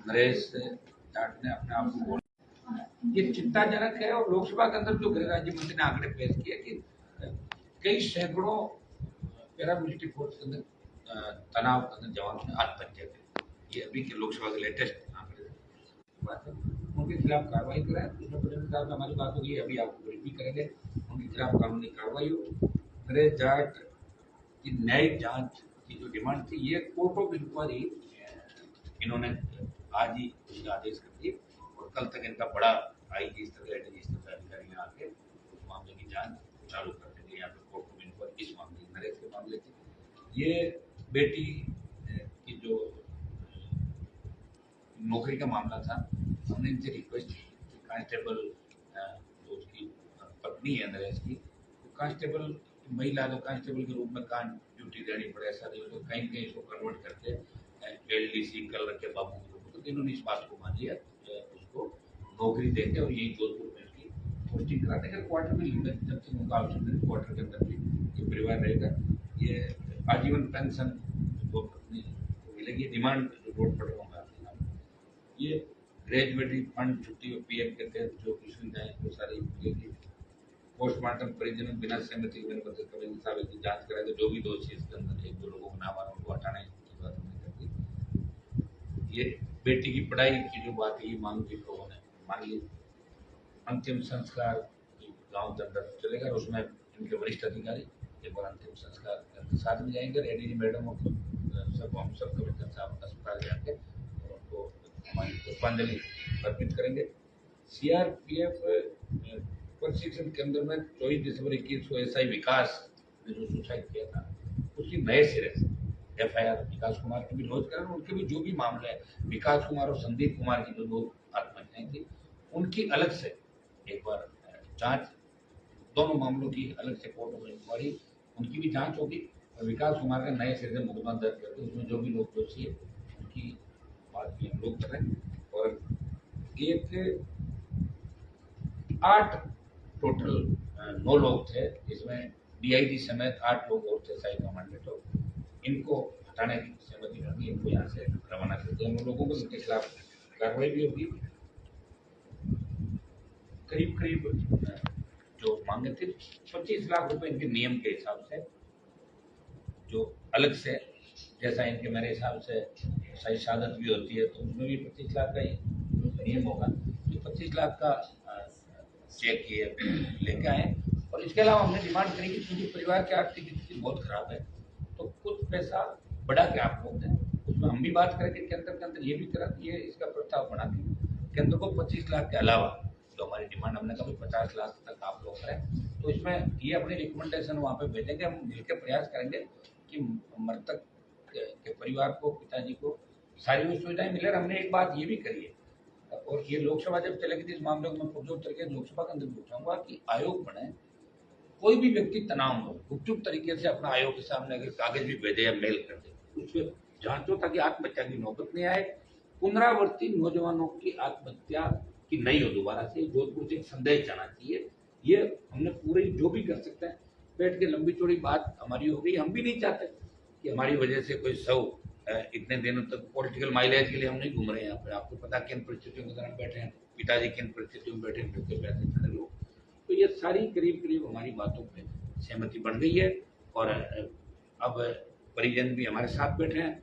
नरेश जाट ने अपने आप को ये चिंताजनक है। और लोकसभा के अंदर जो गृह राज्य मंत्री ने आंकड़े पेश किए कि कई सैकड़ों पैरामिलिट्री फोर्स के अंदर तनाव के अंदर जवानों ने आत्महत्या की। ये अभी के लोकसभा के लेटेस्ट आंकड़े बात है। उनके खिलाफ कार्रवाई कराएं। दूसरे प्रेसिडेंट साहब से हमारी बात होगी, अभी आपको ब्रीफ भी करेंगे। उनके खिलाफ कानूनी कार्रवाई हो। नरेश जाट की न्यायिक जांच की जो डिमांड थी, ये कोर्ट ऑफ इंक्वायरी इन्होंने आज ही उसका आदेश कर दिए और कल तक इनका बड़ा आईजी स्तर का एडीजी स्तर का अधिकारी यहाँ आके उस मामले की जांच चालू कर देंगे। यहाँ पे कोर्ट ऑफ इंक्वायरी इस मामले नरेश के मामले की, ये बेटी की जो नौकरी का मामला था, हमने इनसे रिक्वेस्ट की कि कांस्टेबल जो उसकी पत्नी है नरेश की, तो कांस्टेबल महिला तो कांस्टेबल के रूप में ड्यूटी देनी पड़े, ऐसा नहीं तो कहीं कहीं इसको कन्वर्ट करके एलडीसी कल रखे बाबू के रूप में। तो इन्होंने इस बात को मान लिया, उसको नौकरी देंगे और यही जोधपुर में उसकी पोस्टिंग करा देंगे। क्वार्टर में लिमिट जब तक उनका आवश्यक है, क्वार्टर के अंदर भी ये परिवार रहेगा। ये आजीवन पेंशन जो पत्नी को मिलेगी, डिमांड रोड पर होगा। ये ग्रेजुएटी फंड छुट्टी और पीएफ के तहत जो भी सुविधाएं वो सारी मिलेगी। पोस्टमार्टम परिजनों बिना सहमति के कमेंगे की जांच कराएगा। जो भी दोषी इसके अंदर एक दो लोगों को नाम आ उनको हटाने की बात हमने कर दी। ये बेटी की पढ़ाई की जो बात है, ये मांग भी लोगों ने मान ली। अंतिम संस्कार गाँव के अंदर चलेगा और उसमें इनके वरिष्ठ अधिकारी एक बार अंतिम संस्कार के साथ में जाएंगे। एडीजी मैडम और सब हम सब कमिश्नर साहब अस्पताल जाएंगे और उनको हमारी पुष्पांजलि अर्पित करेंगे। सीआरपीएफ प्रशिक्षण केंद्र में 24 दिसंबर 21 को एसआई विकास ने जो सुसाइड किया था, उसकी नए सिरे से एफआईआर विकास कुमार की भी लॉन्च करें। उनके भी जो भी मामले हैं, विकास कुमार और संदीप कुमार की जो दो आत्महत्याएं थी, उनकी अलग से एक बार जांच, दोनों मामलों की अलग से कोर्ट ऑफ इंक्वायरी उनकी भी जांच होगी और विकास कुमार का नए सिरे से मुकदमा दर्ज करके उसमें जो भी लोग दोषी है उनकी बात भी हम लोग करें। और एक 8 टोटल 9 लोग थे, इसमें डीआईजी समेत 8 लोग और थे साइड कमांडेंट, तो इनको हटाने की सहमति होगी, इनको यहाँ से रवाना कर दिया। उन लोगों को इनके खिलाफ कार्रवाई भी होगी। करीब करीब जो मांगे थे 25 लाख रुपए इनके नियम के हिसाब से, जो अलग से जैसा इनके मेरे हिसाब से सही शहादत भी होती है तो उसमें भी 25 लाख का ही नियम होगा। तो 25 लाख का चेक ये लेके आए। और इसके अलावा हमने डिमांड करी कि क्योंकि परिवार की आर्थिक स्थिति बहुत खराब है तो कुछ पैसा बढ़ा के आप लोग दें। उसमें हम भी बात करेंगे केंद्र के अंदर ये भी करा ये इसका प्रस्ताव बना के केंद्र को 25 लाख के अलावा जो हमारी डिमांड हमने कहा 50 लाख तक आप लोग करें। तो इसमें ये अपनी रिकमेंडेशन वहाँ पे भेजेंगे। हम मिलकर प्रयास करेंगे कि मृतक के परिवार को, पिताजी को सारी वो सुविधाएं मिले। और हमने एक बात ये भी करी है और ये लोकसभा जब चलेगी तो इस मामले को मैं पुरजोर तरीके से लोकसभा के अंदर पूछाऊंगा कि आयोग बने। कोई भी व्यक्ति तनाव में गुपचुप तरीके से अपना आयोग के सामने अगर कागज भी भेजे या मेल कर दे, उसको जांचो ताकि आत्महत्या की नौबत नहीं आए। पुनरावृत्ति नौजवानों की आत्महत्या की नहीं हो दोबारा से, जोधपुर से एक संदेश जाना चाहिए। ये हमने पूरी जो भी कर सकते हैं बैठ के लंबी चौड़ी बात हमारी हो गई। हम भी नहीं चाहते कि हमारी वजह से कोई इतने दिनों तक पॉलिटिकल माइलेज के लिए हम नहीं घूम रहे हैं यहाँ पे। आपको पता किन परिस्थितियों के अंदर हम बैठे हैं, पिताजी किन परिस्थितियों में बैठे हैं, पैसे खड़े लोग। तो ये सारी करीब करीब हमारी बातों पे सहमति बन गई है और अब परिजन भी हमारे साथ बैठे हैं।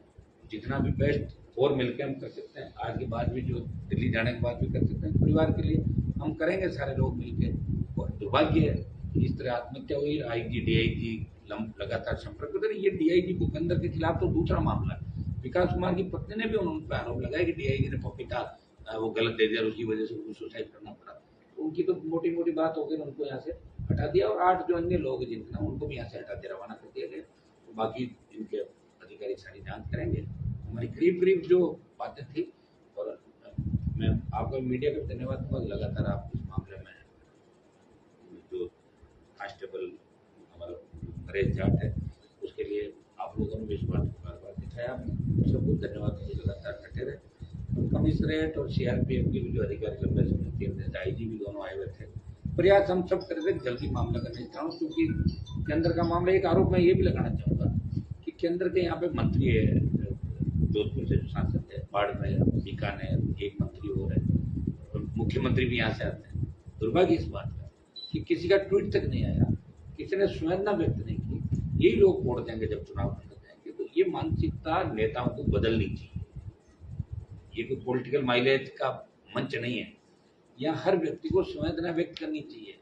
जितना भी बेस्ट और मिलकर हम कर सकते हैं, आज के बाद भी जो दिल्ली जाने के बाद भी कर सकते हैं परिवार के लिए हम करेंगे सारे लोग मिलकर। और दुर्भाग्य है इस तरह आत्महत्या हुई। आईजी डीआईजी लगातार संपर्क करते रहे। ये डीआईजी भूपेंद्र के खिलाफ तो दूसरा मामला है। विकास कुमार की पत्नी ने भी उन पर आरोप लगाया कि डीआईजी ने पपीता वो गलत दे दिया और उसकी वजह से उनको सुसाइड करना पड़ा। तो उनकी तो मोटी मोटी बात हो गई, उनको यहाँ से हटा दिया और 8 जो अन्य लोग जिनका उनको भी यहाँ से हटा दिया, रवाना कर दिया गया। तो बाकी इनके अधिकारी सारी जांच करेंगे। हमारी करीब करीब जो बातें थी और मैं आपका मीडिया का धन्यवाद दूंगा। लगातार आप इस मामले में जो कांस्टेबल हमारा नरेश जाट है उसके लिए आप लोगों ने भी इस बात को बार बार दिखाया। सबको धन्यवाद लगातार डटे रहे। कमिश्नरेट और सीआरपीएफ के भी जो अधिकारी लंबे समय थे, आईजी भी दोनों आए हुए थे। प्रयास हम सब कर रहे थे जल्दी मामला का निपटान, क्योंकि केंद्र का मामला। एक आरोप मैं ये भी लगाना चाहूँगा कि केंद्र के यहाँ पे मंत्री है जोधपुर से जो सांसद है, बाड़मेर, बीकानेर, एक मंत्री और है, और मुख्यमंत्री भी यहाँ से आते हैं। दुर्भाग्य इस बात का कि किसी का ट्वीट तक नहीं आया, किसी ने संवेदना व्यक्त नहीं की। यही लोग वोट देंगे जब चुनाव कर जाएंगे। तो ये मानसिकता नेताओं को बदलनी चाहिए। ये कोई पॉलिटिकल माइलेज का मंच नहीं है। यहाँ हर व्यक्ति को संवेदना व्यक्त करनी चाहिए।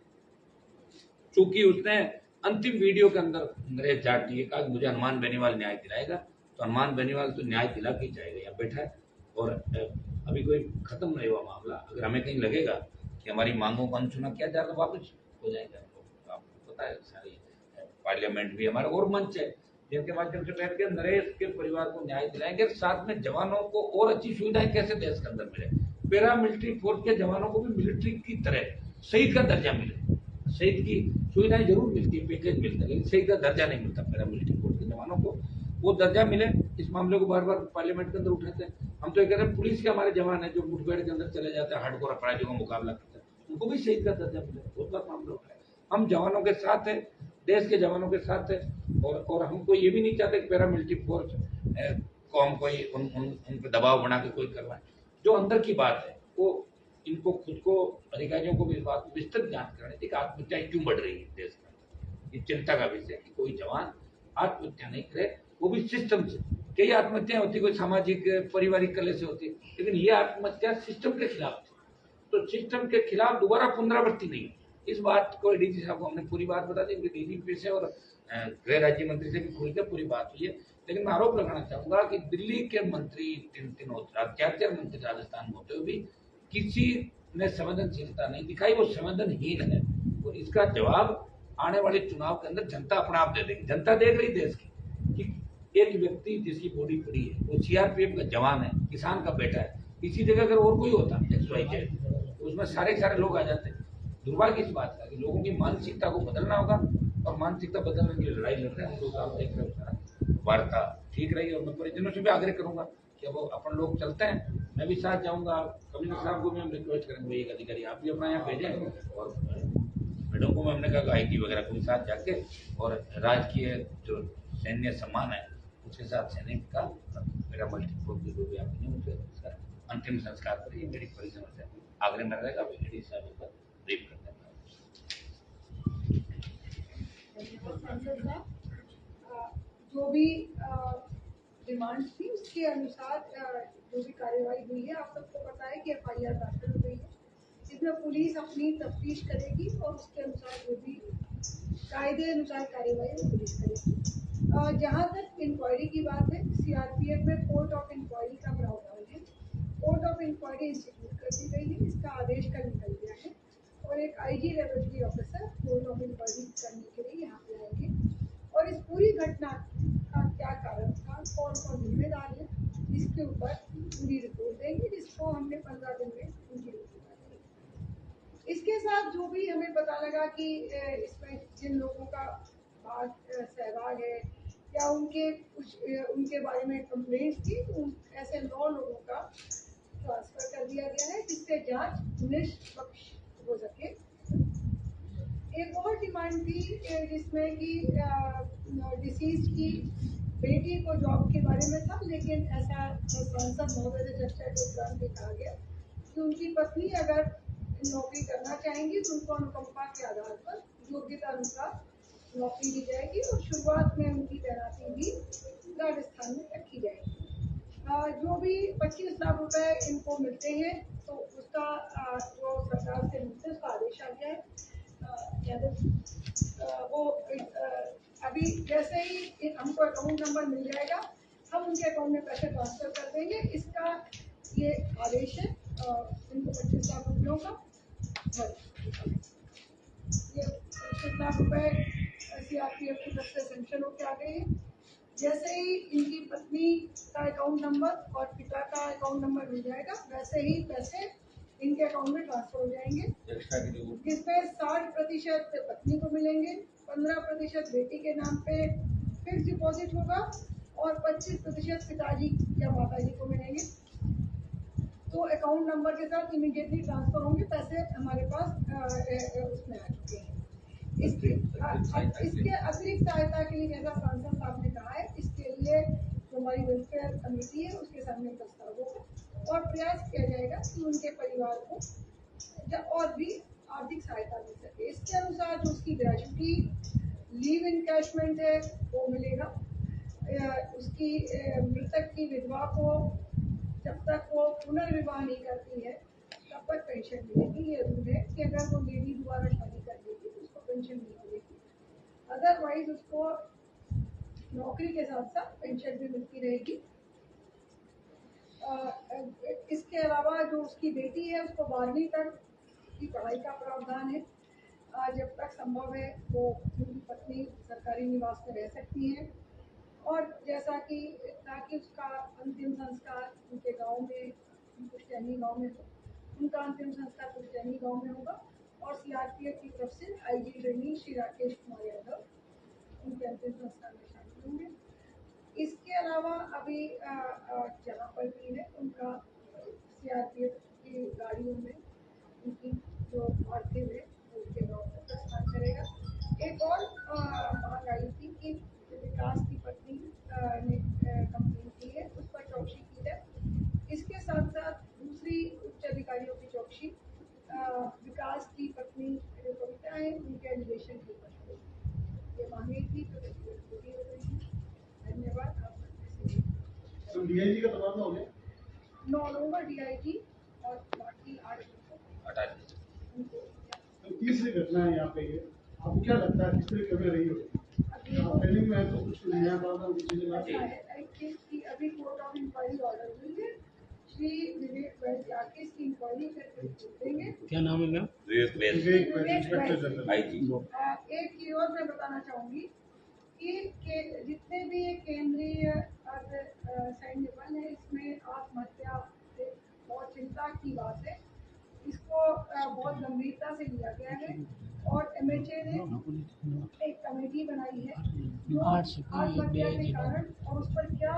चूंकि उसने अंतिम वीडियो के अंदर नरेश जाट ने कहा कि मुझे हनुमान बेनीवाल न्याय दिलाएगा, तो हनुमान बेनीवाल तो न्याय दिला के जाएगा, यहाँ बैठा है। और अभी कोई खत्म नहीं हुआ मामला। अगर हमें कहीं लगेगा कि हमारी मांगों को अनसुना किया जा रहा, तो वापस हो जाएगा। आपको पता है, सारी पार्लियामेंट भी हमारा और मंच है जिनके माध्यम से बैठ के नरेश के परिवार को न्याय दिलाएंगे। साथ में जवानों को और अच्छी सुविधाएं कैसे देश के अंदर मिले, पैरा मिलिट्री फोर्स के जवानों को भी मिलिट्री की तरह शहीद का दर्जा मिले। शहीद की सुविधाएं जरूर मिलती है, पैकेज मिलता है, लेकिन शहीद का दर्जा नहीं मिलता। पैरा मिलिट्री फोर्स के जवानों को वो दर्जा मिले। इस मामले को बार बार पार्लियामेंट के अंदर उठाते हैं। हम तो ये कह रहे हैं पुलिस के हमारे जवान है जो मुठभेड़ के अंदर चले जाते हैं, हार्डकोर अपराधियों का मुकाबला करते हैं, उनको भी शहीद का दर्जा मिले। बहुत बार मामला उठाया। हम जवानों के साथ है, देश के जवानों के साथ है। और हमको ये भी नहीं चाहते कि पैरा मिलिट्री फोर्स को हम कोई उन पर दबाव बना के कोई करवाए। जो अंदर की बात है वो इनको खुद को, अधिकारियों को भी इस बात की विस्तृत जांच करानी थी कि आत्महत्याएं क्यों बढ़ रही है देश के अंदर। ये चिंता का विषय है कि कोई जवान आत्महत्या नहीं करे, वो भी सिस्टम से। कई आत्महत्याएं होती, कोई सामाजिक पारिवारिक कलह से होती, लेकिन ये आत्महत्या सिस्टम के खिलाफ थी। तो सिस्टम के खिलाफ दोबारा पुनरावृत्ति नहीं। इस बात को डीजी साहब को हमने पूरी बात बता दी। डीजीपी से और गृह राज्य मंत्री से भी खुलकर पूरी बात हुई है। लेकिन मैं आरोप लगाना चाहूंगा कि दिल्ली के मंत्री तीन और चार मंत्री राजस्थान में होते हुए भी किसी ने संवेदनशीलता नहीं दिखाई। वो संवेदनहीन है और इसका जवाब आने वाले चुनाव के अंदर जनता अपना आप दे देगी। जनता देख रही देश की कि एक व्यक्ति जिसकी बॉडी पड़ी है, वो सीआरपीएफ का जवान है, किसान का बेटा है। इसी जगह अगर और कोई होता XYZ, तो उसमें सारे लोग आ जाते। दुर्भाग्य इस बात का कि लोगों की मानसिकता को बदलना होगा, और मानसिकता बदलने की लड़ाई लड़ रहे हैं लोग। आप देख रहे हो, वार्ता ठीक रही। और मैं परिजनों से भी आग्रह करूंगा कि अब अपन लोग चलते हैं, मैं भी साथ जाऊंगा। कमिश्नर साहब को भी हम रिक्वेस्ट करेंगे, एक अधिकारी आप भी अपना यहाँ भेजें, और मैडम को हमने कहा IG वगैरह को भी साथ जाके, और राजकीय जो सैन्य सम्मान है उसके साथ सैनिक का मेरा मल्टीपोल जो भी आप उनसे अंतिम संस्कार करिए। मेरी परिजनों से आग्रह में रहेगा। डीजी साहब पर ब्रीफ करते हैं। जो भी डिमांड थी उसके अनुसार जो भी कार्यवाही हुई है, आप सबको पता है कि FIR दाखिल हो गई है। इसमें पुलिस अपनी तफ्तीश करेगी और उसके अनुसार जो भी कायदे अनुसार कार्यवाही वो पुलिस करेगी। जहाँ तक इंक्वायरी की बात है, CRPF में कोर्ट ऑफ इंक्वायरी का प्रावधान है। कोर्ट ऑफ इंक्वायरी इंस्टीट्यूट कर दी गई है, इसका आदेश कल निकल गया है, और एक IG लेवल की ऑफिसर कोर्ट ऑफ इंक्वायरी करने के लिए यहाँ पे आएंगे। और इस पूरी घटना का क्या कारण था, कौन कौन जिम्मेदार है, इसके ऊपर पूरी रिपोर्ट देंगे, जिसको हमने 15 दिन में उनकी रिपोर्ट देंगे। इसके साथ जो भी हमें पता लगा कि इसमें जिन लोगों का बात सहभाग है या उनके बारे में कंप्लेंट्स थी, तो ऐसे 9 लोगों का ट्रांसफर कर दिया गया है, जिससे जांच निष्पक्ष हो सके। एक और डिमांड थी जिसमें कि डिसीज की बेटी को जॉब के बारे में था, लेकिन ऐसा सांसद महोदय से चर्चा के दौरान भी कहा गया कि उनकी पत्नी अगर नौकरी करना चाहेंगी तो उनको अनुकंपा के आधार पर योग्यता अनुसार नौकरी दी जाएगी, और शुरुआत में उनकी तैनाती भी राजस्थान में रखी जाएगी। जो भी 25 लाख रुपए इनको मिलते हैं, तो उसका जो सरकार से मिलते उसका आदेश आ गया है। वो अभी जैसे ही हमको अकाउंट नंबर मिल जाएगा, हम उनके अकाउंट में पैसे ट्रांसफर कर देंगे। इसका ये आदेश है इनको 25 लाख रुपयों का। ये 25 लाख रुपए CRPF की तरफ से सेंक्शन होकर आ गए हैं। जैसे ही इनकी पत्नी का अकाउंट नंबर और पिता का अकाउंट नंबर मिल जाएगा, वैसे ही पैसे इनके अकाउंट में ट्रांसफर हो जाएंगे, जिसमें 60% पत्नी को मिलेंगे, 15% बेटी के नाम पे फिक्स डिपॉजिट होगा, और 25% पिताजी या माताजी को मिलेंगे। तो अकाउंट नंबर के साथ इमीडिएटली ट्रांसफर होंगे, पैसे हमारे पास उसमें आ चुके हैं। इसके अतिरिक्त सहायता के लिए, जैसा सांसद साहब ने कहा है, इसके लिए हमारी वेलफेयर कमेटी है उसके सामने प्रस्ताव होगा और प्रयास किया जाएगा कि उनके परिवार को और भी आर्थिक सहायता मिल सके। इसके अनुसार जो उसकी ग्रेजुटी लीव इनकैशमेंट है वो मिलेगा। उसकी मृतक की विधवा को जब तक वो पुनर्विवाह नहीं करती है तब तक पेंशन मिलेगी। ये रूल है कि अगर वो लेडी दोबारा शादी कर लेगी तो उसको पेंशन नहीं मिलेगी, अदरवाइज उसको नौकरी के साथ साथ पेंशन भी मिलती रहेगी। इसके अलावा जो उसकी बेटी है उसको 12वीं तक की पढ़ाई का प्रावधान है। जब तक संभव है वो उनकी पत्नी सरकारी निवास में रह सकती है और जैसा कि ताकि उसका अंतिम संस्कार उनके गांव में पुश्तैनी गांव में हो, उनका अंतिम संस्कार पुश्तैनी गांव में होगा और सीआरपीएफ की तरफ से आईजी ट्रेनिंग श्री राकेश कुमार यादव उनके अंतिम संस्कार में शामिल होंगे। इसके अलावा अभी जहाँ पर भी है उनका सीआरपीएफ की गाड़ियों में उनकी जो पार्थिव है उनके गाँव में प्रस्थान करेगा। एक और बात आई थी कि विकास की पत्नी ने कंप्लेन की है, उस पर चौकसी की है। इसके साथ साथ दूसरी उच्च अधिकारियों की चौकसी विकास की पत्नी जो कविता है उनके एलिगेशन के ऊपर ये मांगी थी तो पूरी हो गई थी। धन्यवाद। आप तो डीआईजी का तबादला हो गया? 9 नवंबर डीआईजी और बाकी 8 हटा दी। तो तीसरी घटना है यहाँ पे ये, आपको क्या लगता है किस तरह कमी रही होगी? आप पहले भी मैं तो कुछ नया बात है चीजें बात आई थिंक कि अभी कोर्ट ऑफ इंक्वायरी ऑर्डर हुई है, श्री विवेक वैद्य आके इसकी इंक्वायरी करके देंगे। क्या नाम है मैम? विवेक वैद्य। आईजी। एक चीज और मैं बताना चाहूंगी कि जितने भी केंद्रीय सैन्य बल है इसमें आत्महत्या बहुत चिंता की बात है। इसको बहुत गंभीरता से लिया गया है और एमएचए ने एक कमेटी बनाई है जो आत्महत्या के कारण और उस पर क्या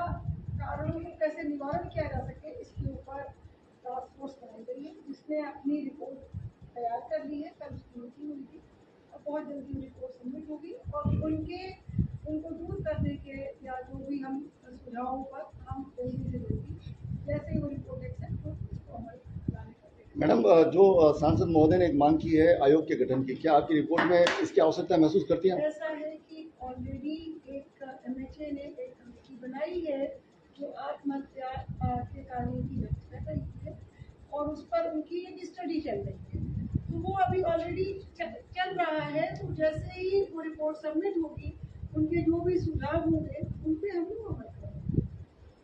कारणों को कैसे निवारण किया जा सके इसके ऊपर टास्क फोर्स बनाई गई है जिसने अपनी रिपोर्ट तैयार कर ली है। कल उसकी मीटिंग हुई थी और बहुत जल्दी रिपोर्ट सबमिट होगी और उनको दूर करने के या जो भी हम सुझावों पर हम जल्दी से जल्दी जैसे ही वो रिपोर्ट एक्सेप्ट हो उसको अमल लाने का। मैडम, जो सांसद महोदय ने एक मांग की है आयोग के गठन की, क्या आपकी रिपोर्ट में इसकी आवश्यकता महसूस करती हैं? ऐसा है कि ऑलरेडी एक एमएचए ने एक कमेटी बनाई है जो आत्महत्या के कारणों की व्याख्या करी है और उस पर उनकी एक स्टडी चल रही है। तो वो अभी ऑलरेडी चल रहा है, तो जैसे ही वो रिपोर्ट सबमिट होगी उनके जो भी सुझाव होंगे उन पर हम लोग अमल करेंगे।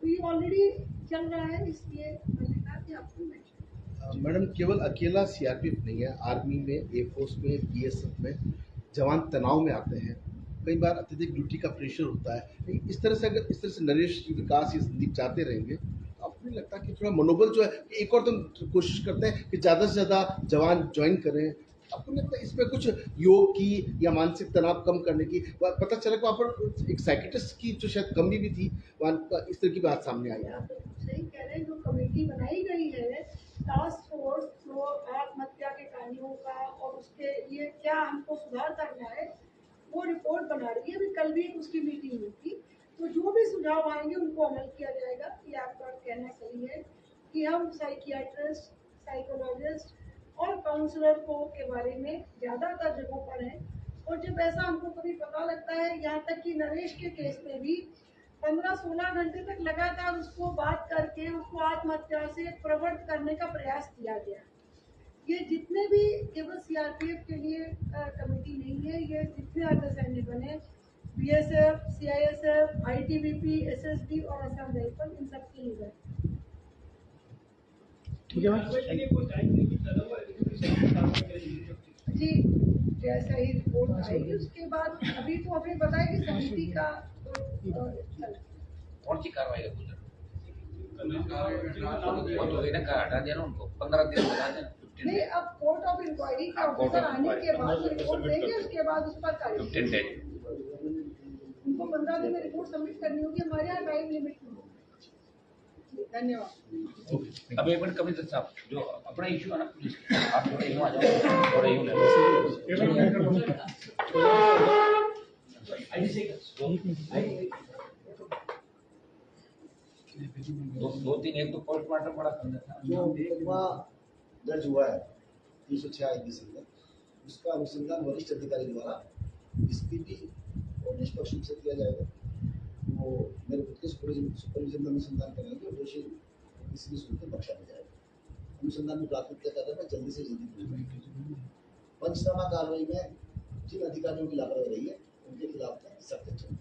तो ये ऑलरेडी चल रहा है, इसलिए मैंने कहा कि आपको मेंशन। मैडम, केवल अकेला सीआरपीएफ नहीं है, आर्मी में, एयरफोर्स में, बीएसएफ में जवान तनाव में आते हैं, कई बार अत्यधिक ड्यूटी का प्रेशर होता है। इस तरह से अगर इस तरह से नरेश विकास ये संदीप चाहते रहेंगे तो आपको नहीं लगता कि थोड़ा मनोबल जो है, एक और तो कोशिश करते हैं कि ज़्यादा से ज़्यादा जवान ज्वाइन करें, आपको नहीं लगता इसमें कुछ योग की या मानसिक तनाव कम करने की पता चला कि वहाँ पर एक साइकिट्रिस्ट की जो शायद कमी भी थी, वहाँ इस तरह की बात सामने आई है? आप सही कह रहे हैं, जो कमेटी बनाई गई है टास्क फोर्स जो आत्महत्या के कारणों का और उसके लिए क्या हमको सुधार करना है वो रिपोर्ट बना रही है। अभी कल भी उसकी मीटिंग हुई थी, तो जो भी सुझाव आएंगे उनको अमल किया जाएगा। ये आपका कहना सही है कि हम साइकियाट्रिस्ट, साइकोलॉजिस्ट और काउंसलर को के बारे में ज़्यादातर जगहों पर हैं और जब ऐसा हमको कभी पता लगता है, यहाँ तक कि नरेश के केस में भी 15-16 घंटे तक लगातार उसको बात करके उसको आत्महत्या से प्रवृत्त करने का प्रयास किया गया। ये जितने भी केवल सीआरपीएफ के लिए कमेटी नहीं है, ये जितने अर्धसैनिक बने, बीएसएफ, सीआईएसएफ, आईटीबीपी, एसएसबी और असम राइफल, इन सब के लिए ठीक है मैम। जी जैसा ही रिपोर्ट आएगी उसके बाद अभी तो हमें बताया कि समिति का कौन सी कार्रवाई का गुजर बहुत हो गई ना, हटा देना उनको, 15 दिन बता देना। नहीं, अब कोर्ट ऑफ इंक्वायरी का ऑफिसर आने के बाद रिपोर्ट देंगे, उसके बाद उस पर कार्रवाई 15 डेज उनको 15 दिन में रिपोर्ट सबमिट करनी होगी। हमारे यहाँ टाइम लिमिट नहीं होगी। धन्यवाद। अब एक मिनट कमिश्नर साहब, जो अपना इशू है ना पुलिस, आप थोड़ा यूँ आ जाओ, थोड़ा यूँ ले दो तीन, एक तो पोस्टमार्टम बड़ा करना था। जो मुकदमा दर्ज हुआ है 306 में, उसका अनुसंधान वरिष्ठ अधिकारी द्वारा स्पीडी और निष्पक्ष रूप से किया जाएगा। वो मेरे खुद के सुपरविजन में अनुसंधान करेंगे और दोषी किसी भी सूरत में बख्शा नहीं जाएगा। अनुसंधान में प्राथमिकता कर रहे हैं जल्दी से जल्दी पंचनामा कार्रवाई में जिन अधिकारियों की लापरवाही रही है उनके खिलाफ सख्त एक्शन।